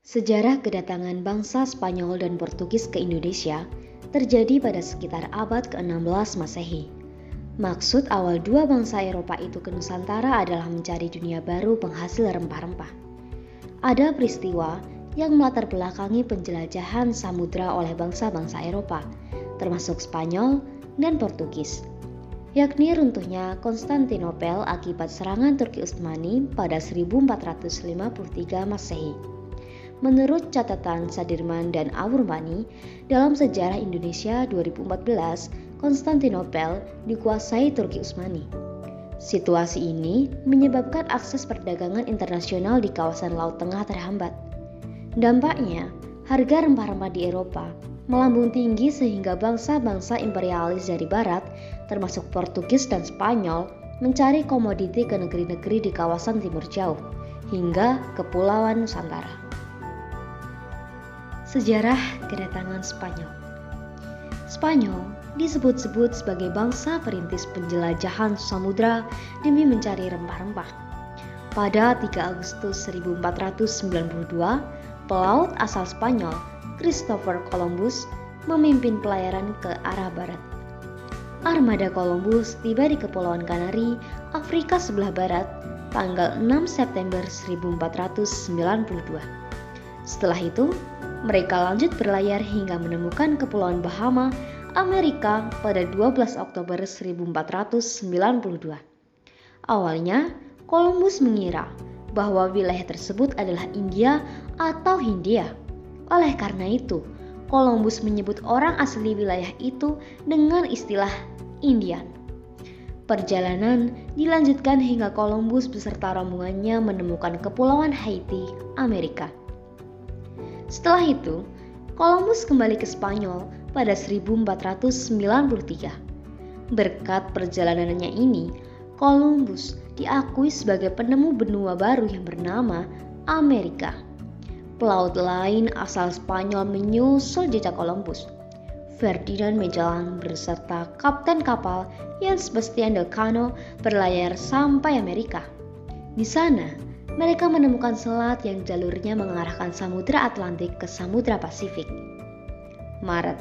Sejarah kedatangan bangsa Spanyol dan Portugis ke Indonesia terjadi pada sekitar abad ke-16 Masehi. Maksud awal dua bangsa Eropa itu ke Nusantara adalah mencari dunia baru penghasil rempah-rempah. Ada peristiwa yang melatar belakangi penjelajahan samudra oleh bangsa-bangsa Eropa, termasuk Spanyol dan Portugis, yakni runtuhnya Konstantinopel akibat serangan Turki Utsmani pada 1453 Masehi. Menurut catatan Sadirman dan Awurmani, dalam sejarah Indonesia 2014, Konstantinopel dikuasai Turki Utsmani. Situasi ini menyebabkan akses perdagangan internasional di kawasan Laut Tengah terhambat. Dampaknya, harga rempah-rempah di Eropa melambung tinggi sehingga bangsa-bangsa imperialis dari barat, termasuk Portugis dan Spanyol, mencari komoditi ke negeri-negeri di kawasan timur jauh, hingga Kepulauan Nusantara. Sejarah kedatangan Spanyol. Spanyol disebut-sebut sebagai bangsa perintis penjelajahan samudra demi mencari rempah-rempah. Pada 3 Agustus 1492, pelaut asal Spanyol, Christopher Columbus, memimpin pelayaran ke arah barat. Armada Columbus tiba di Kepulauan Kanari, Afrika sebelah barat, tanggal 6 September 1492. Setelah itu, mereka lanjut berlayar hingga menemukan Kepulauan Bahama, Amerika pada 12 Oktober 1492. Awalnya, Columbus mengira bahwa wilayah tersebut adalah India atau Hindia. Oleh karena itu, Columbus menyebut orang asli wilayah itu dengan istilah Indian. Perjalanan dilanjutkan hingga Columbus beserta rombongannya menemukan Kepulauan Haiti, Amerika. Setelah itu, Columbus kembali ke Spanyol pada 1493. Berkat perjalanannya ini, Columbus diakui sebagai penemu benua baru yang bernama Amerika. Pelaut lain asal Spanyol menyusul jejak Columbus. Ferdinand Magellan beserta kapten kapal Jan Sebastian Elcano berlayar sampai Amerika. Di sana, mereka menemukan selat yang jalurnya mengarahkan Samudra Atlantik ke Samudra Pasifik. Maret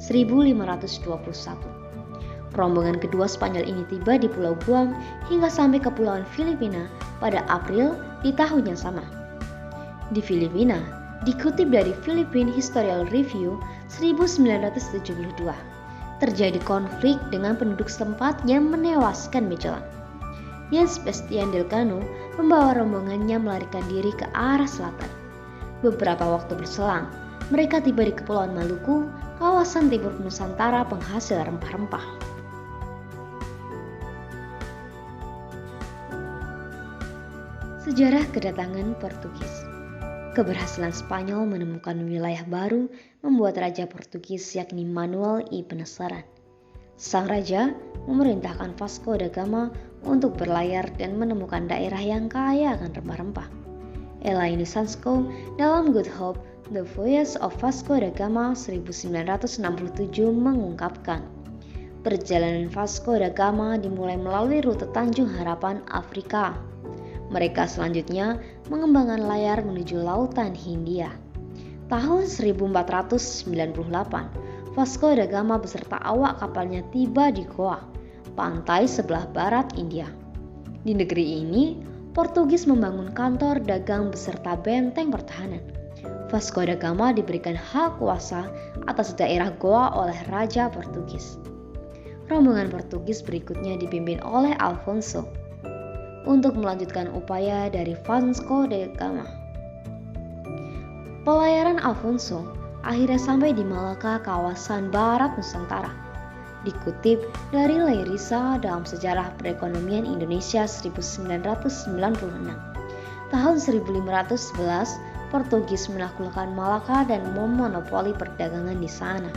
1521. Rombongan kedua Spanyol ini tiba di Pulau Guam hingga sampai ke Kepulauan Filipina pada April di tahun yang sama. Di Filipina, dikutip dari Philippine Historical Review 1972, terjadi konflik dengan penduduk setempat yang menewaskan Magellan. Jan Sebastian Elcano membawa rombongannya melarikan diri ke arah selatan. Beberapa waktu berselang, mereka tiba di Kepulauan Maluku, kawasan timur Nusantara penghasil rempah-rempah. Sejarah kedatangan Portugis. Keberhasilan Spanyol menemukan wilayah baru membuat Raja Portugis yakni Manuel I penasaran. Sang raja memerintahkan Vasco da Gama untuk berlayar dan menemukan daerah yang kaya akan rempah-rempah. Elaine Sasco dalam Good Hope, The Voyage of Vasco da Gama 1967 mengungkapkan, perjalanan Vasco da Gama dimulai melalui rute Tanjung Harapan, Afrika. Mereka selanjutnya mengembangkan layar menuju Lautan Hindia. Tahun 1498, Vasco da Gama beserta awak kapalnya tiba di Goa, pantai sebelah barat India. Di negeri ini, Portugis membangun kantor dagang beserta benteng pertahanan. Vasco da Gama diberikan hak kuasa atas daerah Goa oleh Raja Portugis. Rombongan Portugis berikutnya dipimpin oleh Alfonso untuk melanjutkan upaya dari Vasco da Gama. Pelayaran Alfonso akhirnya sampai di Malaka, kawasan barat Nusantara. Dikutip dari Leirisa dalam Sejarah Perekonomian Indonesia 1996. Tahun 1511, Portugis menaklukkan Malaka dan memonopoli perdagangan di sana.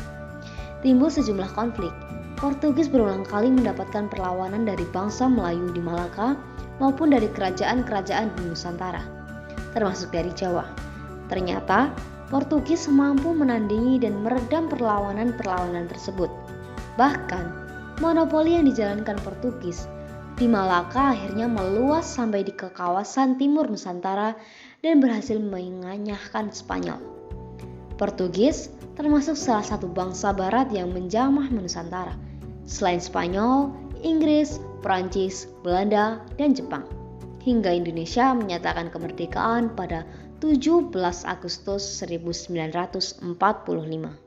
Timbul sejumlah konflik. Portugis berulang kali mendapatkan perlawanan dari bangsa Melayu di Malaka maupun dari kerajaan-kerajaan di Nusantara, termasuk dari Jawa. Ternyata, Portugis mampu menandingi dan meredam perlawanan-perlawanan tersebut. Bahkan, monopoli yang dijalankan Portugis di Malaka akhirnya meluas sampai ke kawasan timur Nusantara dan berhasil menganyahkan Spanyol. Portugis termasuk salah satu bangsa barat yang menjamah Nusantara. Selain Spanyol, Inggris, Prancis, Belanda, dan Jepang. Hingga Indonesia menyatakan kemerdekaan pada 17 Agustus 1945.